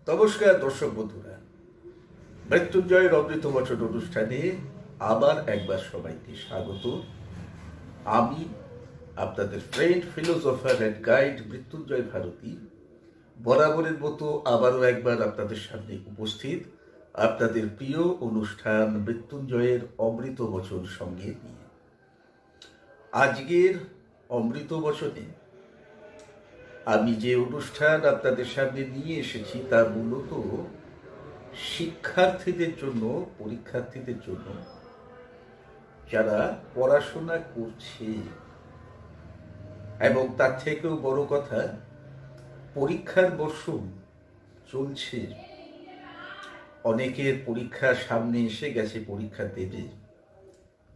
নমস্কার দর্শক বন্ধুরা, মৃত্যুঞ্জয়ের অমৃত বচন অনুষ্ঠানে আবার একবার সবাইকে স্বাগত। আমি আপনাদের friend, philosopher and guide Mrityunjay Bharati বরাবরের মতো আবারও একবার আপনাদের সামনে উপস্থিত, আপনাদের প্রিয় অনুষ্ঠান মৃত্যুঞ্জয়ের অমৃত বচন সঙ্গে নিয়ে। আজকের অমৃত বচনে আমি যে অনুষ্ঠান আপনাদের সামনে নিয়ে এসেছি তা মূলত শিক্ষার্থীদের জন্য, পরীক্ষার্থীদের জন্য, যারা পড়াশোনা করছে এবং তার থেকেও বড় কথা পরীক্ষার মরশুম চলছে, অনেকের পরীক্ষা সামনে এসে গেছে, পরীক্ষা দেবে,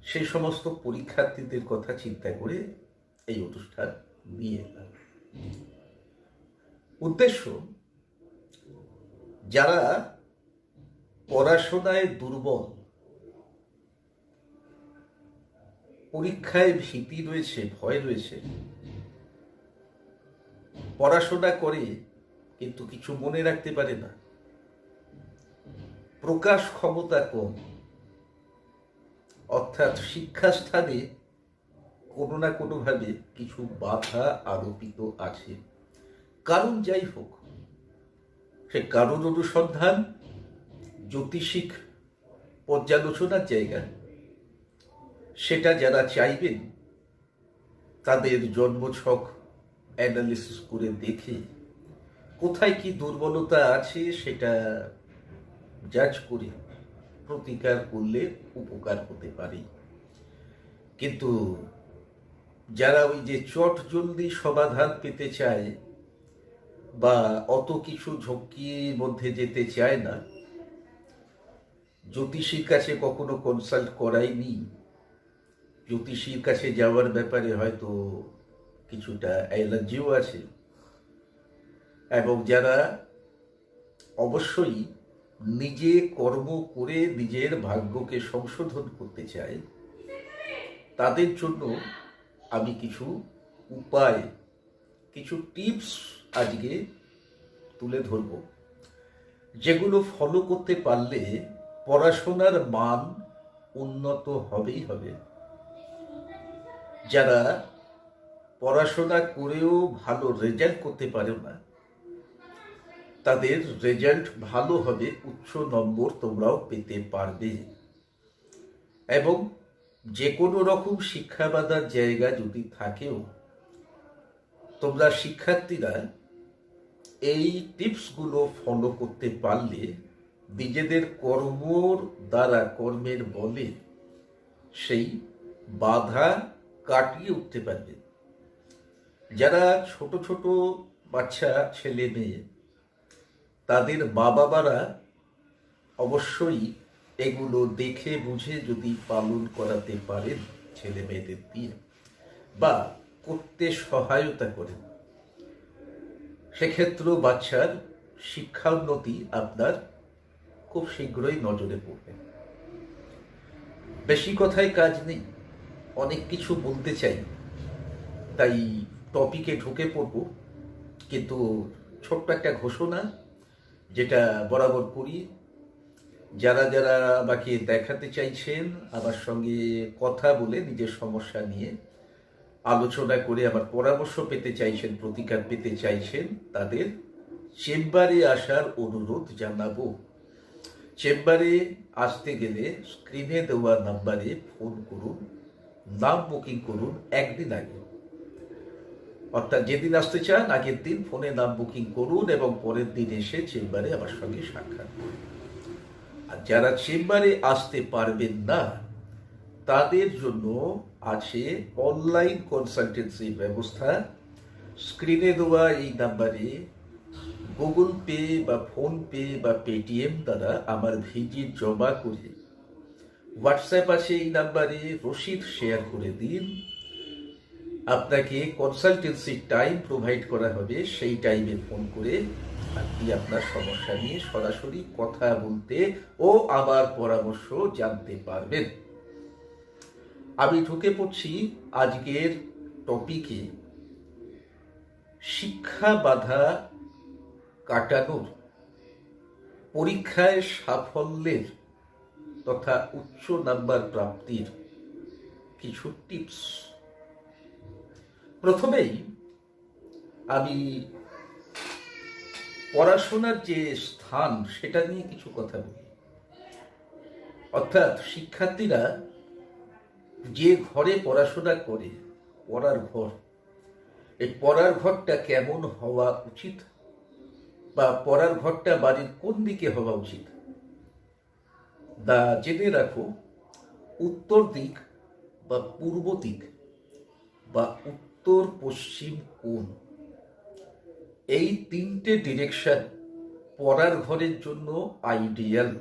সেই সমস্ত পরীক্ষার্থীদের কথা চিন্তা করে এই অনুষ্ঠান নিয়ে এলাম। উদ্দেশ্য, যারা পড়াশোনায় দুর্বল, পরীক্ষায় ভীতি রয়েছে, ভয় রয়েছে, পড়াশোনা করে কিন্তু কিছু মনে রাখতে পারে না, প্রকাশ ক্ষমতা কম, অর্থাৎ শিক্ষাস্থানে কোনো না কোনোভাবে কিছু বাধা আরোপিত আছে। কারণ যাই হোক, সে কারণ অনুসন্ধান জ্যোতিষিক পর্যালোচনার জায়গা, সেটা যারা চাইবেন তাদের জন্মছক অ্যানালিসিস করে দেখে কোথায় কি দুর্বলতা আছে সেটা জাজ করে প্রতিকার করলে উপকার হতে পারে। কিন্তু যারা ওই যে চট জলদি সমাধান পেতে চায় বা অত কিছু ঝক্কির মধ্যে যেতে চায় না, জ্যোতিষীর কাছে কখনো কনসাল্ট করায়নি, জ্যোতিষীর কাছে যাওয়ার ব্যাপারে হয়তো কিছুটা অ্যালার্জিও আছে, এবং যারা অবশ্যই নিজে কর্ম করে নিজের ভাগ্যকে সংশোধন করতে চায়, তাদের জন্য আমি কিছু উপায়, কিছু টিপস আজকে তুলে ধরব, যেগুলো ফলো করতে পারলে পড়াশোনার মান উন্নত হবেই হবে। যারা পড়াশোনা করেও ভালো রেজাল্ট করতে পারে না, তাদের রেজাল্ট ভালো হবে, উচ্চ নম্বর তোমরাও পেতে পারবে। এবং যে কোনো রকম শিক্ষাবাদার জায়গা যদি থাকেও, তোমরা শিক্ষার্থীরা এই টিপসগুলো ফলো করতে পারলে নিজেদের কর্মর দ্বারা, কর্মের বলে সেই বাধা কাটিয়ে উঠতে পারবে। যারা ছোট ছোট বাচ্চা, ছেলে মেয়ে, তাদের মা বাবারা অবশ্যই এগুলো দেখে বুঝে যদি পালন করাতে পারেন ছেলে মেয়েদের দিয়ে, বা করতে সহায়তা করেন, সেক্ষেত্রেও বাচ্চার শিক্ষা উন্নতি আপনার খুব শীঘ্রই নজরে পড়বে। বেশি কথায় কাজ নেই, অনেক কিছু বলতে চাই, তাই টপিকে ঢুকে পড়ব। কিন্তু ছোট্ট একটা ঘোষণা, যেটা বরাবর করি, যারা যারা আমাকে দেখাতে চাইছেন, আমার সঙ্গে কথা বলে নিজের সমস্যা নিয়ে আলোচনা করে আমার পরামর্শ পেতে চাইছেন, প্রতিকার পেতে চাইছেন, তাদের চেম্বারে আসার অনুরোধ জানাবো। চেম্বারে আসতে গেলে স্ক্রিনে দেওয়া নাম্বারে ফোন করুন, নাম বুকিং করুন একদিন আগে, অর্থাৎ যেদিন আসতে চান আগের দিন ফোনে নাম বুকিং করুন এবং পরের দিন এসে চেম্বারে আমার সঙ্গে সাক্ষাৎ করুন। আর যারা চেম্বারে আসতে পারবেন না, তাদের জন্য আছে অনলাইন কনসালটেন্সির ব্যবস্থা। স্ক্রিনে দেওয়া এই নাম্বারে গুগল পে বা ফোনপে বা পেটিএম দ্বারা আমার ভিজিট জমা করে, হোয়াটসঅ্যাপ আছে এই নাম্বারে, রসিদ শেয়ার করে দিন। আপনাকে কনসালটেন্সি টাইম প্রোভাইড করা হবে, সেই টাইমে ফোন করে আপনি আপনার সমস্যা নিয়ে সরাসরি কথা বলতে ও আমার পরামর্শ জানতে পারবেন। আমি ঢুকে পড়ছি আজকের টপিকে, শিক্ষা বাধা কাটানোর পরীক্ষায় সাফল্যের তথা উচ্চ নাম্বার প্রাপ্তির কিছু টিপস। প্রথমেই আমি পড়াশোনার যে স্থান সেটা নিয়ে কিছু কথা বলি। অর্থাৎ শিক্ষার্থীরা যে ঘরে পড়াশোনা করে, পড়ার ঘর, এই পড়ার ঘরটা কেমন হওয়া উচিত বা পড়ার ঘরটা বাড়ির কোন দিকে হওয়া উচিত জেনে রাখো। উত্তর দিক বা পূর্ব দিক বা উত্তর পশ্চিম কোণ, এই তিনটে ডিরেকশন পড়ার ঘরের জন্য আইডিয়াল।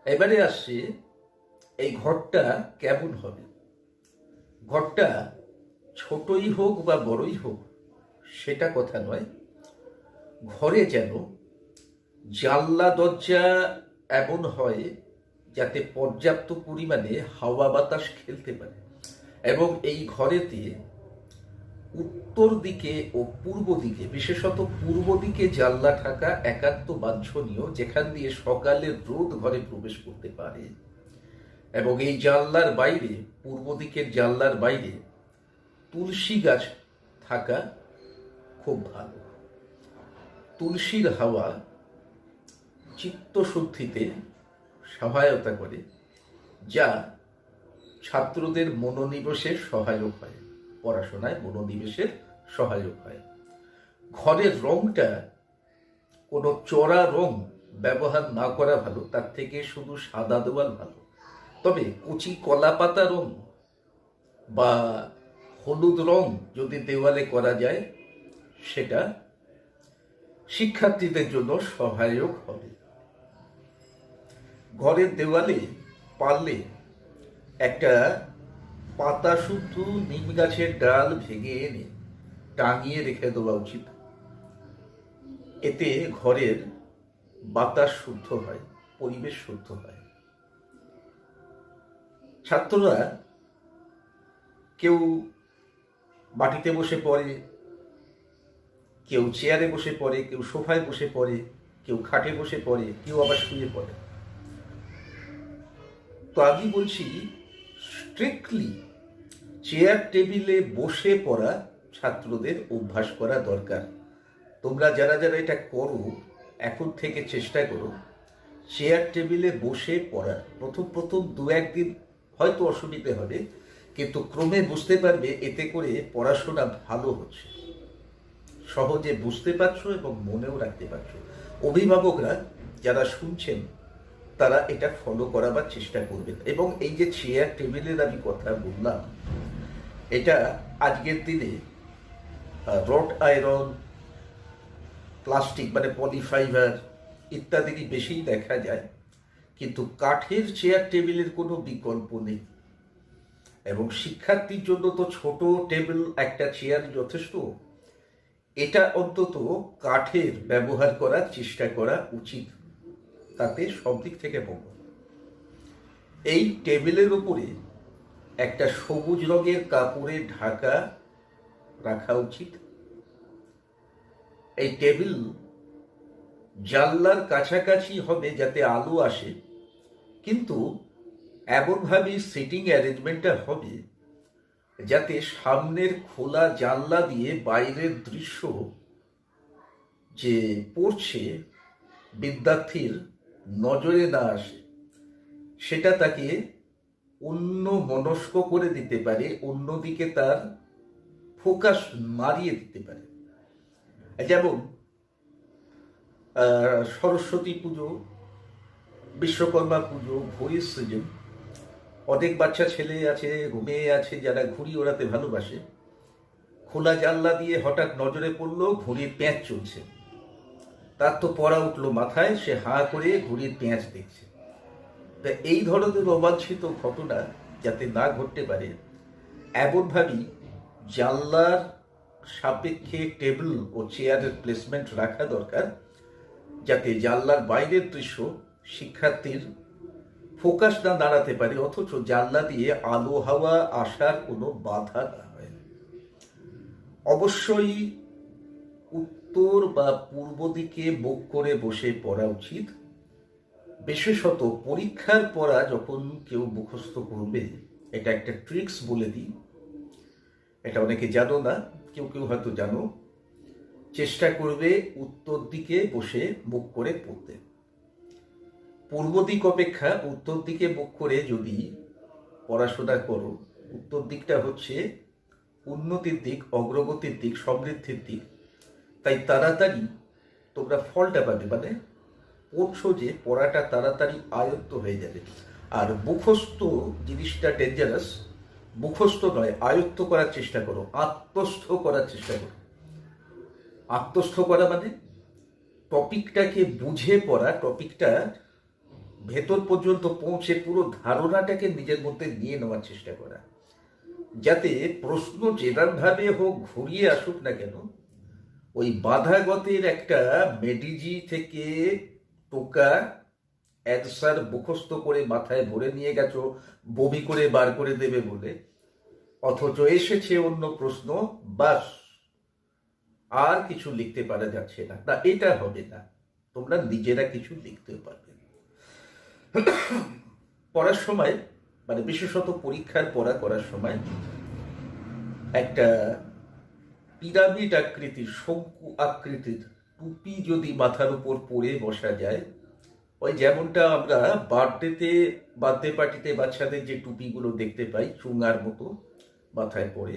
এবারে আসছে এই ঘরটা কেমন হবে। ঘরটা ছোটই হোক বা বড়ই হোক সেটা কথা নয়, ঘরে যেন জানলা দরজা এমন হয় যাতে পর্যাপ্ত পরিমাণে হাওয়া বাতাস খেলতে পারে, এবং এই ঘরেতে উত্তর দিকে ও পূর্ব দিকে, বিশেষত পূর্ব দিকে জানলা থাকা একান্ত বাঞ্ছনীয়, যেখান দিয়ে সকালের রোদ ঘরে প্রবেশ করতে পারে। এবং এই জানলার বাইরে, পূর্ব দিকের জানলার বাইরে তুলসী গাছ থাকা খুব ভালো। তুলসীর হাওয়া চিত্তশুদ্ধিতে সহায়তা করে, যা ছাত্রদের মনোনিবেশের সহায়ক হয়, পড়াশোনায় মনোনিবেশের সহায়ক হয়। ঘরের রংটা কোনো চড়া রং ব্যবহার না করা ভালো, তার থেকে শুধু সাদা দেওয়াল ভালো। তবে কচি কলা পাতা রং বা হলুদ রং যদি দেওয়ালে করা যায় সেটা শিক্ষার্থীদের জন্য সহায়ক হবে। ঘরের দেওয়ালে পারলে একটা পাতা শুদ্ধ নিম গাছের ডাল ভেঙে এনে টাঙিয়ে রেখে দেওয়া উচিত। এতে ঘরের বাতাস শুদ্ধ হয়, পরিবেশ শুদ্ধ হয়। ছাত্ররা কেউ মাটিতে বসে পড়ে, কেউ চেয়ারে বসে পড়ে, কেউ সোফায় বসে পড়ে, কেউ খাটে বসে পড়ে, কেউ আবার শুয়ে পড়ে। তো আমি বলছি স্ট্রিক্টলি চেয়ার টেবিলে বসে পড়া ছাত্রদের অভ্যাস করা দরকার। তোমরা যারা যারা এটা করো এখন থেকে চেষ্টা করো চেয়ার টেবিলে বসে পড়া। প্রথম দু একদিন হয়তো অসুবিধে হবে, কিন্তু ক্রমে বুঝতে পারবে এতে করে পড়াশোনা ভালো হচ্ছে, সহজে বুঝতে পারছো এবং মনেও রাখতে পারছো। অভিভাবকরা যারা শুনছেন তারা এটা ফলো করাবার চেষ্টা করবেন। এবং এই যে চেয়ার টেবিলের আমি কথা বললাম, এটা আজকের দিনে রড আয়রন, প্লাস্টিক মানে পলিফাইবার ইত্যাদি বেশি দেখা যায়, কিন্তু কাঠের চেয়ার টেবিলের কোনো বিকল্প নেই। এবং শিক্ষার্থীর জন্য তো ছোট টেবিল একটা চেয়ার যথেষ্ট। এটা অন্তত কাঠের ব্যবহার করার চেষ্টা করা উচিত, তাতে সব দিক থেকে মঙ্গল। এই টেবিলের উপরে একটা সবুজ রঙের কাপড়ে ঢাকা রাখা উচিত। এই টেবিল জানলার কাছাকাছি হবে যাতে আলো আসে, কিন্তু এমনভাবে সিটিং অ্যারেঞ্জমেন্টটা হবে যাতে সামনের খোলা জানলা দিয়ে বাইরের দৃশ্য যে পড়ছে বিদ্যার্থীর নজরে না আসে, সেটা তাকে অন্য মনস্ক করে দিতে পারে, অন্যদিকে তার ফোকাস মারিয়ে দিতে পারে। যেমন সরস্বতী পুজো, বিশ্বকর্মা পুজো, ঘড়ির সিজন, অনেক বাচ্চা ছেলে আছে, মেয়ে আছে যারা ঘুড়ি ওড়াতে ভালোবাসে। খোলা জানলা দিয়ে হঠাৎ নজরে পড়লো ঘুড়ির প্যাঁচ চলছে, তার তো পড়া উঠলো মাথায়, সে হাঁ করে ঘুড়ির প্যাঁচ দেখছে। তা এই ধরনের অবাঞ্ছিত ঘটনা যাতে না ঘটতে পারে এমনভাবেই জানলার সাপেক্ষে টেবিল ও চেয়ারের প্লেসমেন্ট রাখা দরকার, যাতে জানলার বাইরের দৃশ্য শিক্ষার্থীর ফোকাস না দাঁড়াতে পারে, অথচ জানলা দিয়ে আলো হাওয়া আসার কোনো বাধা না হয়। অবশ্যই উত্তর বা পূর্ব দিকে মুখ করে বসে পড়া উচিত। বিশেষত পরীক্ষার পড়া যখন কেউ মুখস্থ করবে, এটা একটা ট্রিক্স বলে দিই, এটা অনেকে জানো না, কেউ কেউ হয়তো জানো। চেষ্টা করবে উত্তর দিকে বসে মুখ করে পড়তে। পূর্ব দিক অপেক্ষা উত্তর দিকে মুখ করে যদি পড়াশোনা করো, উত্তর দিকটা হচ্ছে উন্নতির দিক, অগ্রগতির দিক, সমৃদ্ধির দিক। তাই তাড়াতাড়ি তোমরা ফলটা পাবে, মানে পড়ছো যে পড়াটা তাড়াতাড়ি আয়ত্ত হয়ে যাবে। আর মুখস্থ জিনিসটা ডেঞ্জারাস। মুখস্থ নয়, আয়ত্ত করার চেষ্টা করো, আত্মস্থ করার চেষ্টা করো। আত্মস্থ করা মানে টপিকটাকে বুঝে পড়া, টপিকটা ভেতর পর্যন্ত পৌঁছে পুরো ধারণাটাকে নিজের মধ্যে নিয়ে নেওয়ার চেষ্টা করা, যাতে প্রশ্ন যেভাবে হোক ঘুরিয়ে আসুক না কেন, ওই বাধাগতের একটা মেডিজি থেকে টোকা অ্যান্সার মুখস্থ করে মাথায় ভরে নিয়ে গেছো বমি করে বার করে দেবে বলে, অথচ এসেছে অন্য প্রশ্ন, বাস আর কিছু লিখতে পারা যাচ্ছে না, না এটা হবে না। তোমরা নিজেরা কিছু লিখতে পারবে। পড়ার সময়, মানে বিশেষত পরীক্ষার পড়া করার সময়, একটা পিরামিড আকৃতির, শঙ্কু আকৃতির টুপি যদি মাথার উপর পরে বসা যায়, ওই যেমনটা আমরা বার্থডে পার্টিতে বাচ্চাদের যে টুপিগুলো দেখতে পাই চুঙার মতো মাথায় পরে,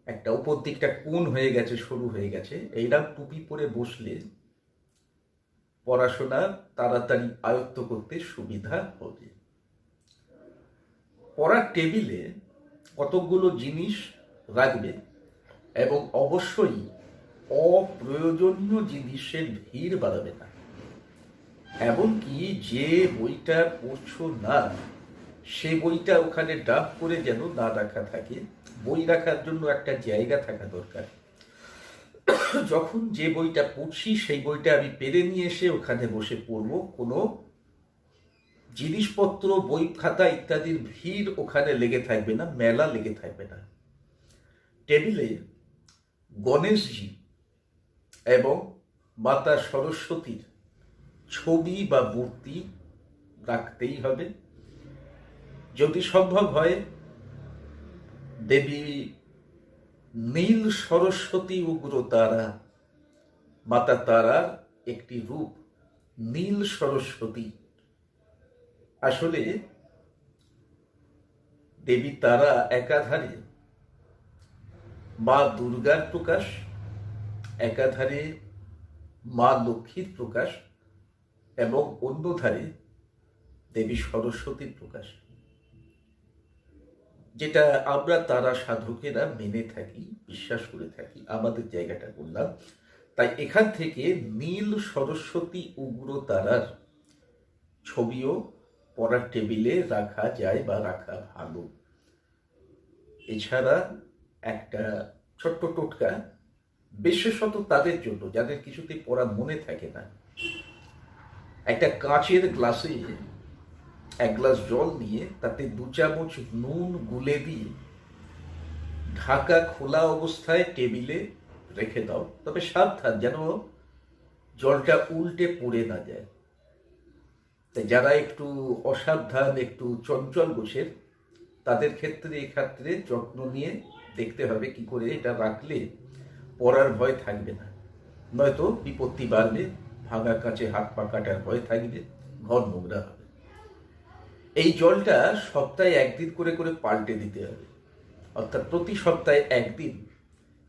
একটা উপর দিকটা কোণ হয়ে গেছে, সরু হয়ে গেছে, এইরকম টুপি পরে বসলে পড়াশোনা তাড়াতাড়ি আয়ত্ত করতে সুবিধা হবে। পড়ার টেবিলে কতকগুলো জিনিস রাখবে এবং অবশ্যই অপ্রয়োজনীয় জিনিসের ভিড় বাড়াবে না। এমনকি যে বইটা পড়ছো না, সে বইটা ওখানে ডাব করে যেন না রাখা থাকে। বই রাখার জন্য একটা জায়গা থাকা দরকার। যখন যে বইটা পড়ছি সেই বইটা আমি পেরে নিয়ে এসে ওখানে বসে পড়বো, কোনো জিনিসপত্র, বই খাতা ইত্যাদির ভিড় ওখানে লেগে থাকবে না, মেলা লেগে থাকবে না। টেবিলে গণেশজি এবং মাতা সরস্বতীর ছবি বা মূর্তি রাখতেই হবে। যদি সম্ভব হয় দেবী নীল সরস্বতী উগ্রতারা, মাতা তারার একটি রূপ নীল সরস্বতী। আসলে দেবী তারা একাধারে মা দুর্গার প্রকাশ, একাধারে মা লক্ষ্মীর প্রকাশ, এবং অন্য ধারে দেবী সরস্বতীর প্রকাশ, যেটা আমরা তারা সাধকেরা মেনে থাকি, বিশ্বাস করে থাকি। আমাদের জায়গাটা বললাম। তাই এখান থেকে নীল সরস্বতী উগ্র তারার ছবিও পড়ার টেবিলে রাখা যায় বা রাখা ভালো। এছাড়া একটা ছোট্ট টোটকা, বিশেষত তাদের জন্য যাদের কিছুতে পড়া মনে থাকে না, একটা কাঁচের গ্লাসে এক গ্লাস জল নিয়ে তাতে 2 চামচ নুন গুলে দিয়ে ঢাকা খোলা অবস্থায় টেবিলে রেখে দাও। তবে সাবধান যেন জলটা উল্টে পড়ে না যায়। তাই যারা একটু অসাবধান, একটু চঞ্চল গোছের, তাদের ক্ষেত্রে এক্ষেত্রে যত্ন নিয়ে দেখতে হবে কি করে এটা রাখলে পড়ার ভয় থাকবে না, নয়তো বিপত্তি বাড়বে, ভাঙা কাঁচে হাত পা কাটার ভয় থাকবে, ঘর নোংরা হবে। এই জলটা সপ্তাহে 1 দিন করে করে পাল্টে দিতে হবে। অর্থাৎ প্রতি সপ্তাহে 1 দিন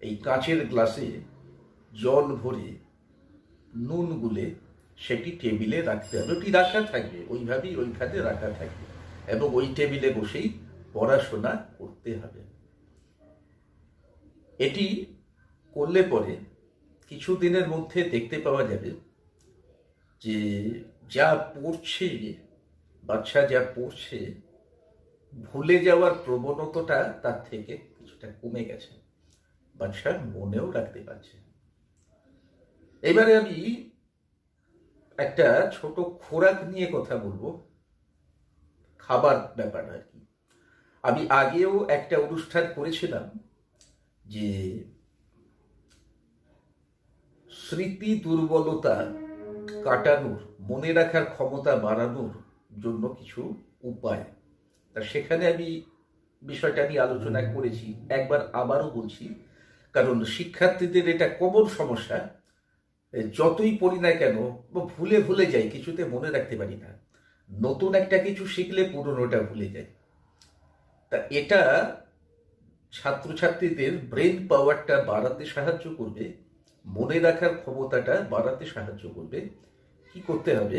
এই কাঁচের গ্লাসে জল ভরে নুন গুলে সেটি টেবিলে রাখতে হবে। ওটি রাখা থাকবে, ওইভাবেই ওইখানে রাখা থাকবে, এবং ওই টেবিলে বসেই পড়াশোনা করতে হবে। এটি করলে পরে কিছুদিনের মধ্যে দেখতে পাওয়া যাবে যে যা পড়ছে, বাচ্চা যা পড়ছে, ভুলে যাওয়ার প্রবণতাটা তার থেকে কিছুটা কমে গেছে, বাচ্চা মনেও রাখতে পারছে। এবারে আমি একটা ছোট খোরাক নিয়ে কথা বলবো, খাবার ব্যাপার আর কি। আমি আগেও একটা অনুষ্ঠান করেছিলাম যে স্মৃতি দুর্বলতা কাটানোর, মনে রাখার ক্ষমতা বাড়ানোর জন্য কিছু উপায়। তা সেখানে আমি বিষয়টা নিয়ে আলোচনা করেছি, একবার আবারও বলছি, কারণ শিক্ষার্থীদের এটা কমন সমস্যা। যতই পড়ি না কেন ভুলে ভুলে যাই, কিছুতে মনে রাখতে পারি না। নতুন একটা কিছু শিখলে পুরনোটা ভুলে যায়। তা এটা ছাত্রছাত্রীদের ব্রেন পাওয়ারটা বাড়াতে সাহায্য করবে, মনে রাখার ক্ষমতাটা বাড়াতে সাহায্য করবে। কি করতে হবে?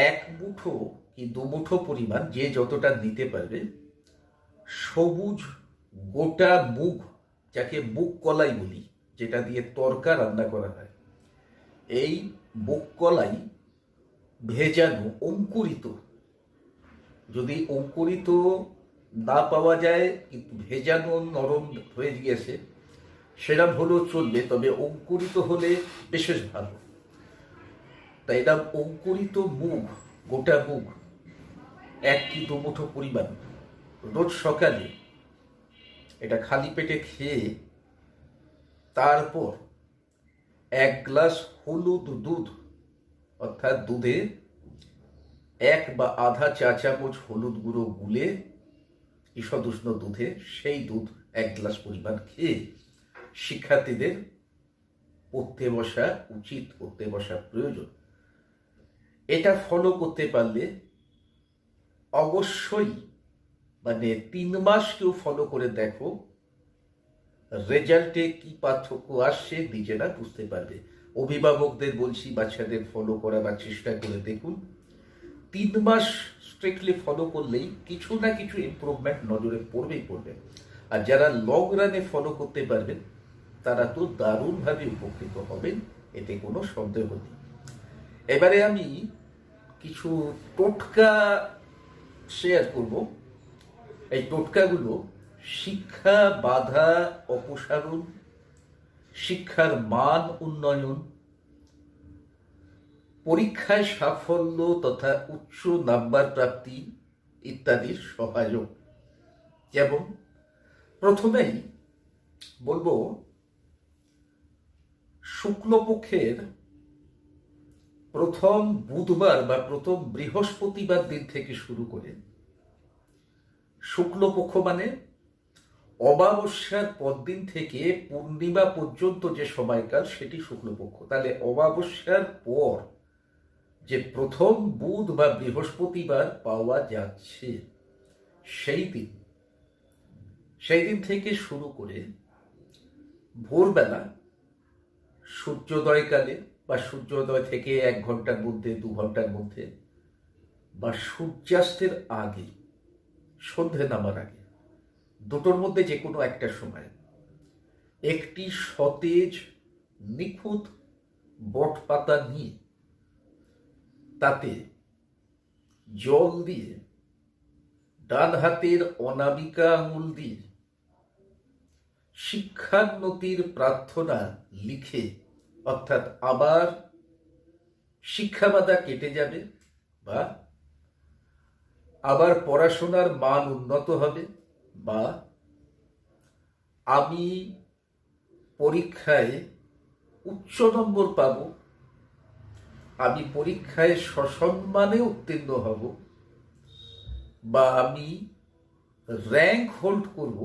এক মুঠো কি দু মুঠো পরিমাণ, যে যতটা নিতে পারবে, সবুজ গোটা মুগ, যাকে মুগ কলাই বলি, যেটা দিয়ে তরকা রান্না করা হয়, এই মুগ কলাই ভেজানো, অঙ্কুরিত, যদি অঙ্কুরিত না পাওয়া যায় কিন্তু ভেজানো নরম হয়ে গিয়েছে সেরকম হলেও চলবে, তবে অঙ্কুরিত হলে বিশেষ ভালো। তাই এটা অঙ্কুরিত মুগ, গোটা মুগ 1 কি 2 মুঠো পরিমাণ রোজ সকালে এটা খালি পেটে খেয়ে তারপর 1 গ্লাস হলুদ দুধ, অর্থাৎ দুধে 1 বা আধা চা চামচ হলুদ গুঁড়ো গুলে ঈষদ উষ্ণ দুধে, সেই দুধ 1 গ্লাস পরিমাণ খেয়ে শিক্ষার্থীদের পড়তে বসা উচিত, পড়তে বসা প্রয়োজন। এটা ফলো করতে পারলে অবশ্যই, 3 মাস কেউ ফলো করে দেখো, রেজাল্টে কি পার্থক্য আসছে নিজেরা বুঝতে পারবে। অভিভাবকদের বলছি, বাচ্চাদের ফলো করাবার চেষ্টা করে দেখুন। 3 মাস স্ট্রিক্টলি ফলো করলেই কিছু না কিছু ইমপ্রুভমেন্ট নজরে পড়বে। আর যারা লং রানে ফলো করতে পারবেন তারা তো দারুণভাবে উপকৃত হবেন, এতে কোনো সন্দেহ নেই। এবারে আমি কিছু টোটকা শেয়ার করব। এই টোটকাগুলো শিক্ষা বাধা অপসারণ, শিক্ষার মান উন্নয়ন, পরীক্ষায় সাফল্য তথা উচ্চ নাম্বার প্রাপ্তি ইত্যাদির সহায়ক। যেমন প্রথমেই বলবো, শুক্লপক্ষের প্রথম বুধবার বা প্রথম বৃহস্পতিবার দিন থেকে শুরু করে, শুক্লপক্ষ মানে অমাবস্যার পরদিন থেকে পূর্ণিমা পর্যন্ত যে সময়কাল, সেটি শুক্লপক্ষ। তাহলে অমাবস্যার পর যে প্রথম বুধ বা বৃহস্পতিবার পাওয়া যাচ্ছে, সেই দিন থেকে শুরু করে ভোরবেলা সূর্যোদয়কালে বা সূর্যোদয় থেকে 1 ঘন্টার মধ্যে 2 ঘন্টার মধ্যে, বা সূর্যাস্তের আগে, সন্ধে নামার আগে, দুটোর মধ্যে যে কোনো একটা সময় একটি সতেজ নিখুঁত বট পাতা নিয়ে তাতে জল দিয়ে ডান হাতের অনামিকা আঙুল দিয়ে শিক্ষান্নতির প্রার্থনা লিখে, অর্থাৎ আবার শিক্ষাবাধা কেটে যাবে, বা আবার পড়াশোনার মান উন্নত হবে, বা আমি পরীক্ষায় উচ্চ নম্বর পাব, আমি পরীক্ষায় সসম্মানে উত্তীর্ণ হব, বা আমি র্যাঙ্ক হোল্ড করব,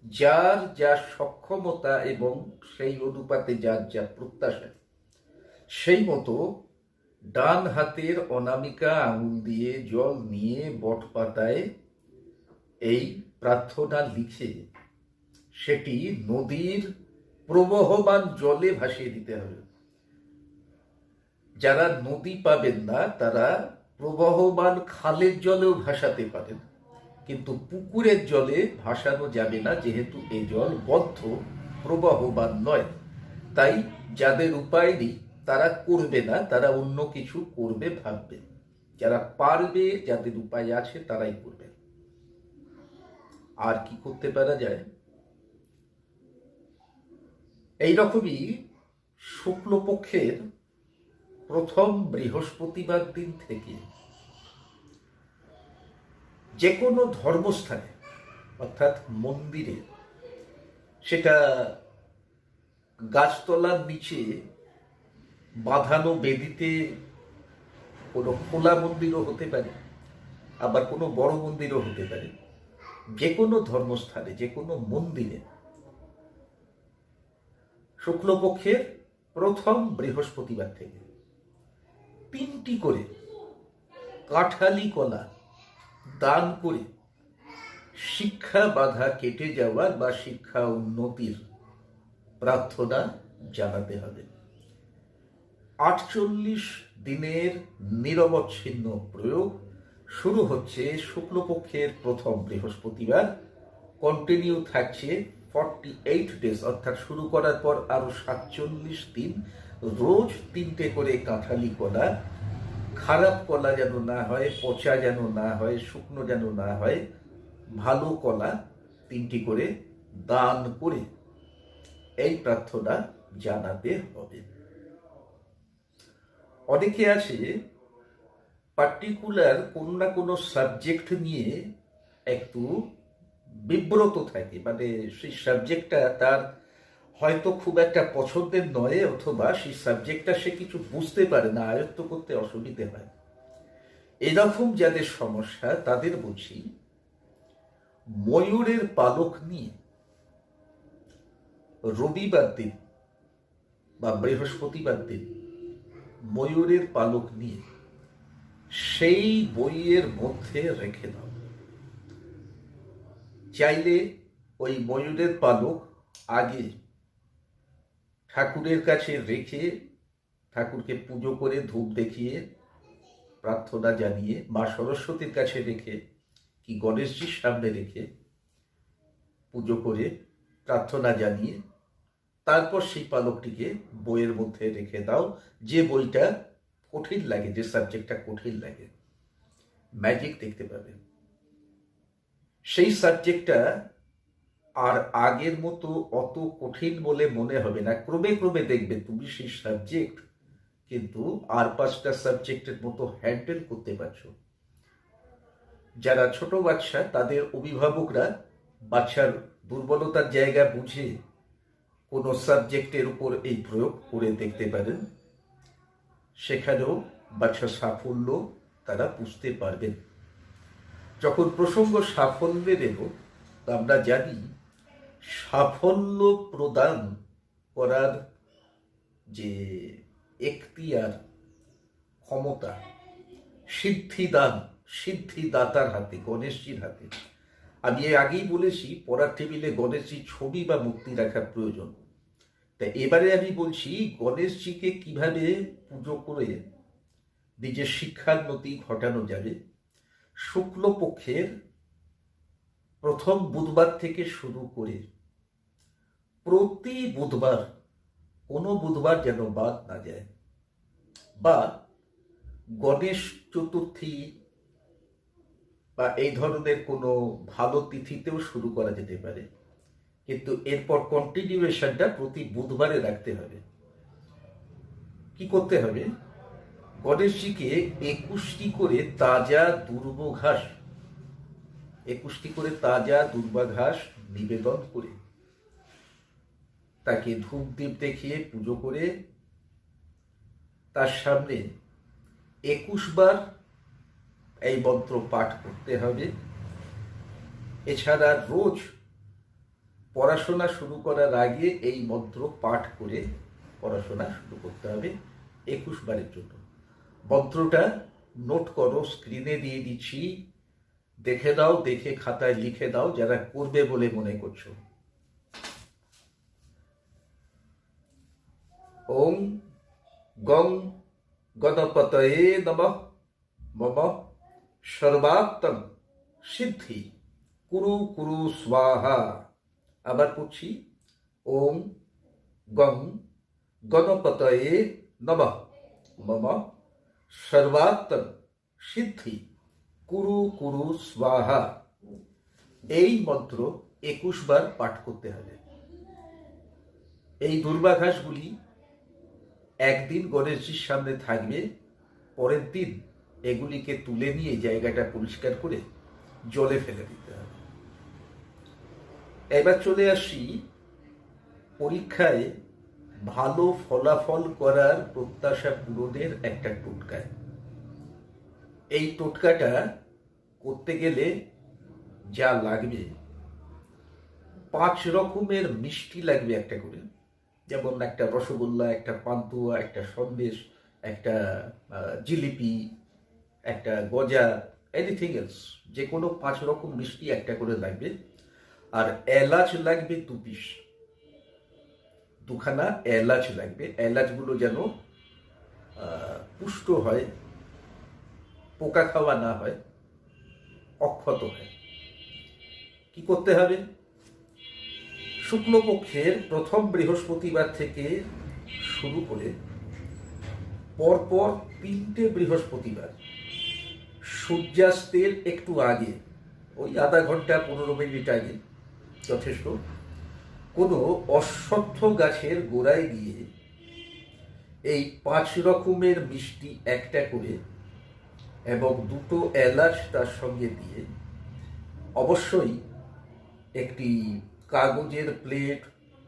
যার যা সক্ষমতা এবং সেই অনুপাতে যার যা প্রত্যাশা, সেই মতো ডান হাতের অনামিকা আঙুল দিয়ে জল নিয়ে বটপাতায় এই প্রার্থনা লিখে সেটি নদীর প্রবহমান জলে ভাসিয়ে দিতে হবে। যারা নদী পাবেন না তারা প্রবহমান খালের জলেও ভাসাতে পারেন, কিন্তু পুকুরের জলে ভাসানো যাবে না, যেহেতু এই জল বদ্ধ, প্রবাহমান নয়। তাই যাদের উপায় নেই তারা করবে না, তারা অন্য কিছু করবে ভাববে। যারা পারবে, যাদের উপায় আছে, তারাই করবে। আর কি করতে পারা যায়? এইরকমই শুক্লপক্ষের প্রথম বৃহস্পতিবার দিন থেকে যে কোনো ধর্মস্থানে, অর্থাৎ মন্দিরে, সেটা গাছতলার নিচে বাঁধানো বেদিতে কোনো খোলা মন্দিরও হতে পারে, আবার কোনো বড় মন্দিরও হতে পারে। যে কোনো ধর্মস্থানে, যে কোনো মন্দিরে শুক্লপক্ষের প্রথম বৃহস্পতিবার থেকে 3টি করে কাঁঠালি কলা দান করে শিক্ষা বাধা কেটে যাওয়ার বা শিক্ষা উন্নতির প্রার্থনা জানাতে হবে। 48 দিনের নিরবচ্ছিন্ন প্রয়োগ শুরু হচ্ছে শুক্লপক্ষের প্রথম বৃহস্পতিবার, কন্টিনিউ থাকছে 48 ডেজ, অর্থাৎ শুরু করার পর আরো 47 দিন রোজ 3টে করে কাঁঠালি কলা, খারাপ কলা যেন না হয়, পচা যেন না হয়, শুকনো যেন না হয়, ভালো কলা 3টি করে দান করে এই প্রার্থনা জানাতে হবে। অনেকে আছে পার্টিকুলার কোনো না কোনো সাবজেক্ট নিয়ে একটু বিব্রত থাকে, মানে সেই সাবজেক্টটা তার হয়তো খুব একটা পছন্দের নয়, অথবা সেই সাবজেক্টটা সে কিছু বুঝতে পারে না, আয়ত্ত করতে অসুবিধে হয়। এরকম যাদের সমস্যা তাদের বলছি, ময়ূরের পালক নিয়ে রবিবার দিন বা বৃহস্পতিবার দিন ময়ূরের পালক নিয়ে সেই বইয়ের মধ্যে রেখে দাও। চাইলে ওই ময়ূরের পালক আগে ঠাকুরের কাছে রেখে, ঠাকুরকে পুজো করে ধূপ দেখিয়ে প্রার্থনা জানিয়ে, মা সরস্বতীর কাছে রেখে কি গণেশজির সামনে রেখে পুজো করে প্রার্থনা জানিয়ে তারপর সেই পালকটিকে বইয়ের মধ্যে রেখে দাও। যে বইটা কঠিন লাগে, যে সাবজেক্টটা কঠিন লাগে, ম্যাজিক দেখতে পাবে। সেই সাবজেক্টটা আর আগের মতো অত কঠিন বলে মনে হবে না। ক্রমে ক্রমে দেখবে তুমি সেই সাবজেক্ট কিন্তু আর 5টা সাবজেক্টের মতো হ্যান্ডেল করতে পারছো। যারা ছোট বাচ্চা তাদের অভিভাবকরা বাচ্চার দুর্বলতার জায়গা বুঝে কোনো সাবজেক্টের উপর এই প্রয়োগ করে দেখতে পারেন, সেখানেও বাচ্চার সাফল্য তারা বুঝতে পারবেন। যখন প্রসঙ্গ সাফল্যের এলো, আমরা জানি সাফল্য প্রদান করার যে এখতিয়ার, ক্ষমতা, সিদ্ধিদাতার হাতে, গণেশজির হাতে। আমি আগেই বলেছি পড়ার টেবিলে গণেশজির ছবি বা মূর্তি রাখার প্রয়োজন। তাই এবারে আমি বলছি গণেশজিকে কিভাবে পুজো করে নিজের শিক্ষান্নতি ঘটানো যাবে। শুক্লপক্ষের প্রথম বুধবার থেকে শুরু করে প্রতি বুধবার, কোনো বুধবার যেন বাদ না যায়, বা গণেশ চতুর্থী বা এই ধরনের কোনো ভালো তিথিতেও শুরু করা যেতে পারে, কিন্তু এরপর কন্টিনিউয়েশনটা প্রতি বুধবারে রাখতে হবে। কি করতে হবে? গণেশজিকে 21টি করে তাজা দুর্বা ঘাস নিবেদন করে, তাকে ধূপ দীপ দেখিয়ে পুজো করে, তার সামনে 21 বার এই মন্ত্র পাঠ করতে হবে। এছাড়া রোজ পড়াশোনা শুরু করার আগে এই মন্ত্র পাঠ করে পড়াশোনা শুরু করতে হবে 21 বারের জন্য। মন্ত্রটা নোট করো, স্ক্রিনে দিয়ে দিচ্ছি, দেখে দাও, দেখে খাতায় লিখে দাও যারা করবে বলে মনে করছো। ওম গং গণপতয়ে নমঃ মম সর্বাত্তম সিদ্ধি কুরু কুরু স্বাহা। আবার পড়ছি, ওম গং গণপতয়ে নমঃ মম সর্বাত্তম সিদ্ধি কুরু কুরু স্বাহা। এই মন্ত্র 21 বার পাঠ করতে হবে। এই দুর্বাঘাসগুলি একদিন গণেশজির সামনে থাকবে, পরের দিন এগুলিকে তুলে নিয়ে জায়গাটা পরিষ্কার করে জলে ফেলে দিতে হবে। এবার চলে আসি পরীক্ষায় ভালো ফলাফল করার প্রত্যাশা পূরণের একটা টোটকায়। এই টোটকাটা করতে গেলে যা লাগবে, 5 রকমের মিষ্টি লাগবে একটা করে। যেমন একটা রসগোল্লা, একটা পান্তুয়া, একটা সন্দেশ, একটা জিলিপি, একটা গজা, এনিথিং এলস, যে কোনো 5 রকম মিষ্টি একটা করে লাগবে। আর এলাচ লাগবে 2 পিস, 2খানা এলাচ লাগবে। এলাচগুলো যেন পুষ্ট হয়, পোকা খাওয়া না হয়, অক্ষত হয়। কি করতে হবে? শুক্লপক্ষের প্রথম বৃহস্পতিবার থেকে শুরু করে পরপর 3টে বৃহস্পতিবার সূর্যাস্তের একটু আগে, ওই আধা ঘন্টা 15 মিনিট আগে যথেষ্ট, কোনো অশ্বত্থ গাছের গোড়ায় গিয়ে এই 5 রকমের মিষ্টি একটা করে এবং 2টো এলাচ তার সঙ্গে দিয়ে, অবশ্যই একটি কাগজের প্লেট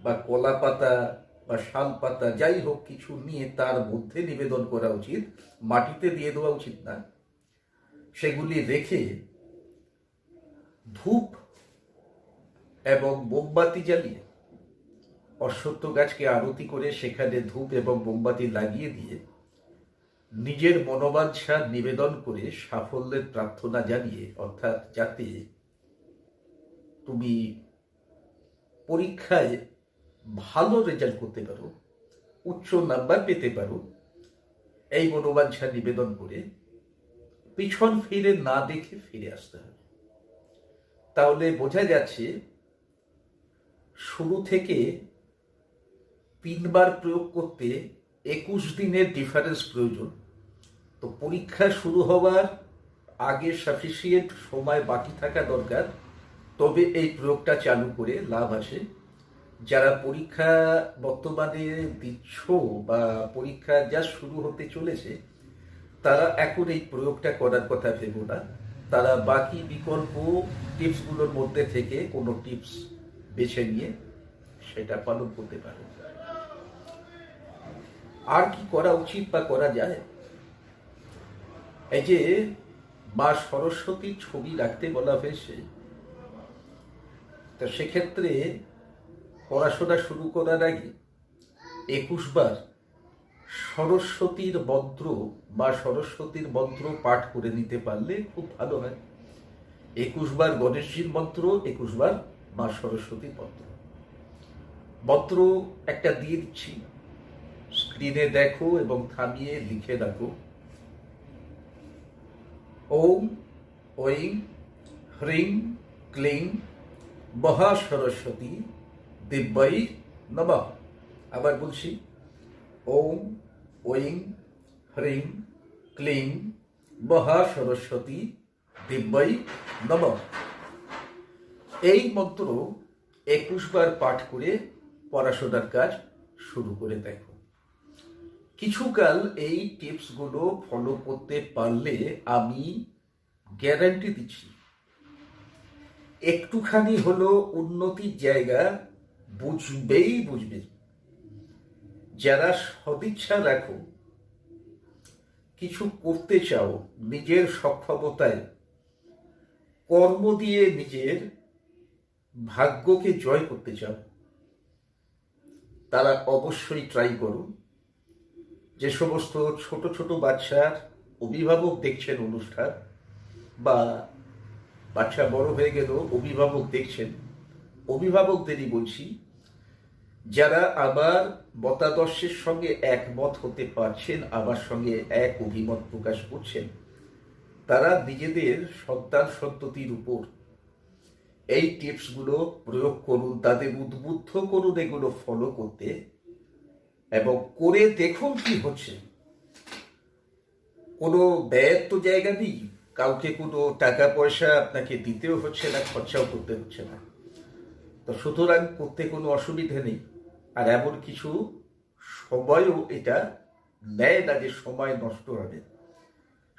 বা কলা পাতা বা শাল পাতা, যাই হোক কিছু নিয়ে তার মধ্যে নিবেদন করা উচিত, মাটিতে দিয়ে দেওয়া উচিত না। সেগুলি রেখে ধূপ এবং মোমবাতি জ্বালিয়ে, অশ্বত্থ গাছকে আরতি করে সেখানে ধূপ এবং মোমবাতি লাগিয়ে দিয়ে নিজের মনোবাঞ্ছা নিবেদন করে সাফল্যের প্রার্থনা জানিয়ে, অর্থাৎ যাতে তুমি পরীক্ষায় ভালো রেজাল্ট করতে পারো, উচ্চ নাম্বার পেতে পারো, এই মনোবাঞ্ছা নিবেদন করে পিছন ফিরে না দেখে ফিরে আসতে হবে। তাহলে বোঝা যাচ্ছে শুরু থেকে 3 বার প্রয়োগ করতে 21 দিনের ডিফারেন্স প্রয়োজন। তো পরীক্ষা শুরু হওয়ার আগে সাফিসিয়েন্ট সময় বাকি থাকা দরকার, তবে এই প্রয়োগটা চালু করে লাভ আছে। যারা পরীক্ষা বর্তমানে দিচ্ছ বা পরীক্ষা যা শুরু হতে চলেছে, তারা এখন এই প্রয়োগটা করার কথা ভেবো না। তারা বাকি বিকল্প টিপসগুলোর মধ্যে থেকে কোনো টিপস বেছে নিয়ে সেটা পালন করতে পারে। আর কি করা উচিত বা করা যায়? এই যে মা সরস্বতীর ছবি রাখতে বলা হয়েছে, তো সেক্ষেত্রে পড়াশোনা শুরু করার আগে 21 বার সরস্বতীর মন্ত্র বা সরস্বতীর মন্ত্র পাঠ করে নিতে পারলে খুব ভালো হয়। 21 বার গণেশজির মন্ত্র, 21 বার মা সরস্বতীর মন্ত্র। মন্ত্র একটা দিয়ে দিচ্ছি, স্ক্রিনে দেখো এবং থামিয়ে লিখে রাখো। ওম ঐং হ্রিং ক্লিং মহাসরস্বতী দিব্যৈ নমঃ। আবার বলছি, ওম ঐং হ্রিং ক্লিং মহাসরস্বতী দিব্যৈ নমঃ। এই মন্ত্র 21 বার পাঠ করে পড়াশোনার কাজ শুরু করে দেখো। কিছুকাল এই টিপসগুলো ফলো করতে পারলে আমি গ্যারান্টি দিচ্ছি একটুখানি হলো উন্নতির জায়গা বুঝবে। যারা সদিচ্ছা রাখো, কিছু করতে চাও, নিজের সক্ষমতায় কর্ম দিয়ে নিজের ভাগ্যকে জয় করতে চাও, তারা অবশ্যই ট্রাই করো। যে সমস্ত ছোট ছোট বাচ্চার অভিভাবক দেখছেন অনুষ্ঠান, বা বাচ্চা বড় হয়ে গেল অভিভাবক দেখছেন, অভিভাবকদেরই বলছি, যারা আমার মতাদর্শের সঙ্গে একমত হতে পারছেন, আমার সঙ্গে এক অভিমত প্রকাশ করছেন, তারা নিজেদের সন্তান সন্ততির উপর এই টিপসগুলো প্রয়োগ করুন, তাদের উদ্বুদ্ধ করুন এগুলো ফলো করতে, এবং করে দেখুন কি হচ্ছে। কোনো ব্যয়ের তো জায়গা নেই, কাউকে কোনো টাকা পয়সা আপনাকে দিতেও হচ্ছে না, খরচাও করতে হচ্ছে না। তো সুতরাং করতে কোনো অসুবিধে নেই। আর এমন কিছু সময়ও এটা নেয় না যে সময় নষ্ট হবে।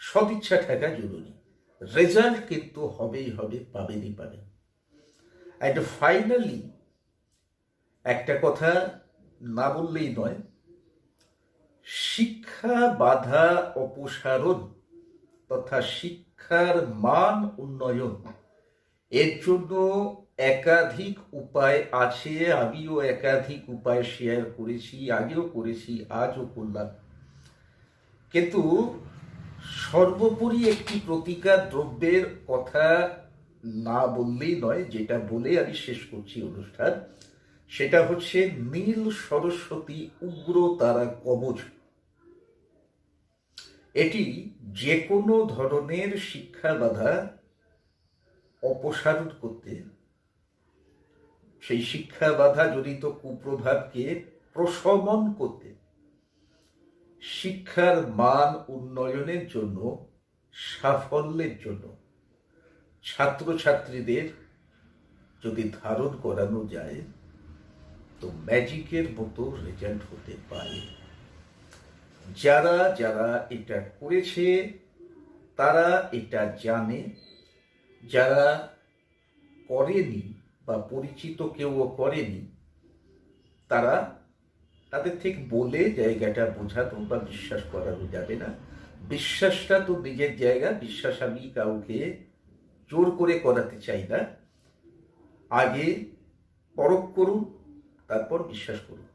সদিচ্ছা থাকা জরুরি, রেজাল্ট কিন্তু হবেই হবে, পাবেনই পাবেন। অ্যান্ড ফাইনালি একটা কথা না বললেই নয়, শিক্ষা বাধা অপসারণ তথা শিক্ষার মান উন্নয়ন, এর জন্য একাধিক উপায় আছে। আমিও একাধিক উপায় শেয়ার করেছি, আগেও করেছি, আজও করলাম। কিন্তু সর্বোপরি একটি প্রতিকার দ্রব্যের কথা না বললেই নয়, যেটা বলে আমি শেষ করছি অনুষ্ঠান, সেটা হচ্ছে নীল সরস্বতী উগ্রতারা কবচ। এটি যে কোনো ধরনের শিক্ষা বাধা অপসারণ করতে, সেই শিক্ষা বাধা জড়িত কুপ্রভাবকে প্রশমন করতে, শিক্ষার মান উন্নয়নের জন্য, সাফল্যের জন্য ছাত্রছাত্রীদের যদি ধারণ করানো যায় তো ম্যাজিকের মতো রেজাল্ট হতে পারে। যারা যারা এটা করেছে তারা এটা জানে, যারা করেনি বা পরিচিত কেউ করেনি তারা তাদের থেকে বলে জায়গাটা বোঝানো বা বিশ্বাস করানো যাবে না। বিশ্বাসটা তো নিজের জায়গা, বিশ্বাস আমি কাউকে জোর করে করাতে চাই না। আগে পরখ করুন, তারপর বিশ্বাস করুন।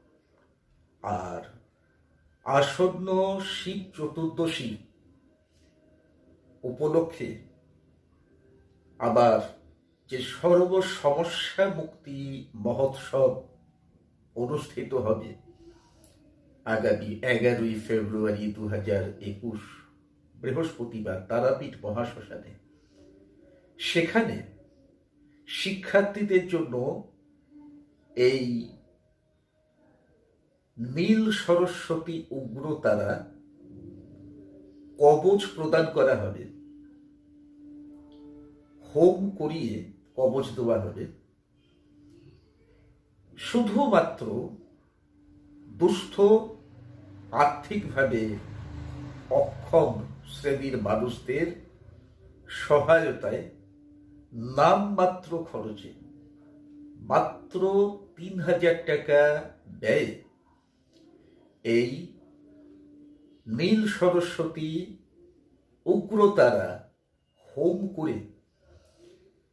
আর আসন্ন শিব চতুর্দশী উপলক্ষে আবার যে সর্ব সমস্যা মুক্তি মহোৎসব অনুষ্ঠিত হবে আগামী 11ই ফেব্রুয়ারি 2021 বৃহস্পতিবার তারাপীঠ মহাশ্মশানে, সেখানে শিক্ষার্থীদের জন্য এই নীল সরস্বতী উগ্রতারা কবচ প্রদান করা হবে। হোম করিয়ে কবচ দেওয়া হবে। শুধুমাত্র দুস্থ, আর্থিকভাবে অক্ষম শ্রেণীর মানুষদের সহায়তায় নামমাত্র খরচে মাত্র 3,000 টাকা ব্যয়ে এই নীল সরস্বতী উগ্রতারা হোম করে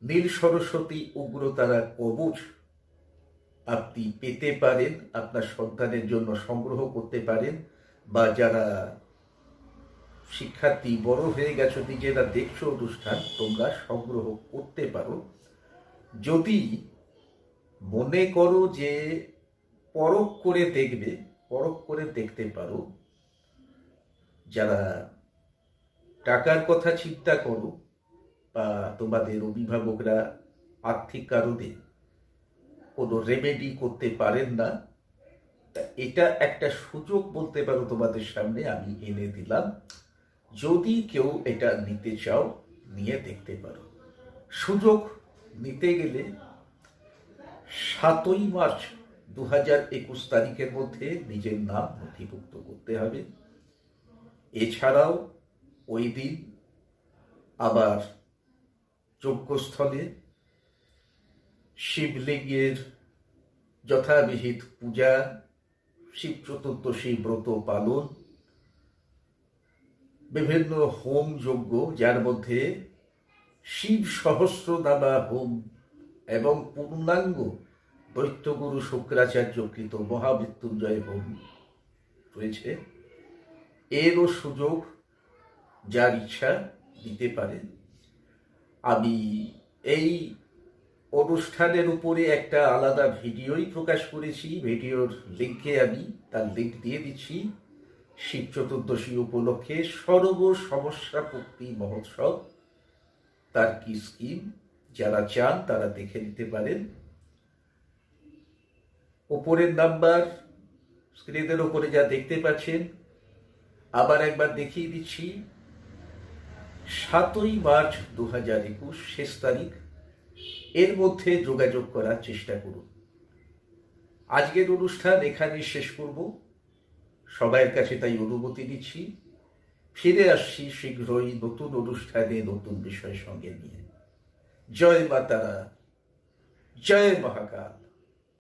নীল সরস্বতী উগ্রতারা কবচ আপনি পেতে পারেন, আপনার সন্তানের জন্য সংগ্রহ করতে পারেন, বা যারা শিক্ষার্থী বড় হয়ে গেছো নিজেরা দেখছো অনুষ্ঠান, তোমরা সংগ্রহ করতে পারো। যদি মনে করো যে পরখ করে দেখবে, পরখ করে দেখতে পারো। যারা টাকার কথা চিন্তা করো বা তোমাদের অভিভাবকরা আর্থিক কারণে কোনো রেমেডি করতে পারেন না, এটা একটা সুযোগ বলতে পারো তোমাদের সামনে আমি এনে দিলাম। যদি কেউ এটা নিতে চাও নিয়ে দেখতে পারো। সুযোগ নিতে গেলে 7ই মার্চ 2021 তারিখের মধ্যে নিজের নাম নথিভুক্ত করতে হবে। এছাড়াও ওই দিন আবার যজ্ঞস্থলে শিবলিঙ্গের যথাবিহিত পূজা, শিব চতুর্দশী ব্রত পালন, বিভিন্ন হোম যজ্ঞ, যার মধ্যে শিব সহস্রনামা হোম এবং পূর্ণাঙ্গ দৈত্যগুরু শুক্রাচার্যকৃত মহামৃত্যুঞ্জয় হোম রয়েছে। এরও সুযোগ যার ইচ্ছা দিতে পারেন। আমি এই অনুষ্ঠানের উপরে একটা আলাদা ভিডিওই প্রকাশ করেছি, ভিডিওর লিঙ্কে আমি তার লিঙ্ক দিয়ে দিচ্ছি। শিব চতুর্দশী উপলক্ষে সর্ব সমস্যা মুক্তি মহোৎসব, তার কি স্কিম, যারা চান তারা দেখে নিতে পারেন। উপরের নাম্বার স্ক্রিনের উপরে যা দেখতে পাচ্ছেন, আবার একবার দেখিয়ে দিচ্ছি। 7ই মার্চ 2021 শেষ তারিখ, এর মধ্যে যোগাযোগ করার চেষ্টা করুন। আজকের অনুষ্ঠান এখানেই শেষ করব। সবাইয়ের কাছে তাই অনুমতি দিচ্ছি। ফিরে আসছি শীঘ্রই নতুন অনুষ্ঠানে, নতুন বিষয় সঙ্গে নিয়ে। জয় মা তারা, জয় মহাকাল।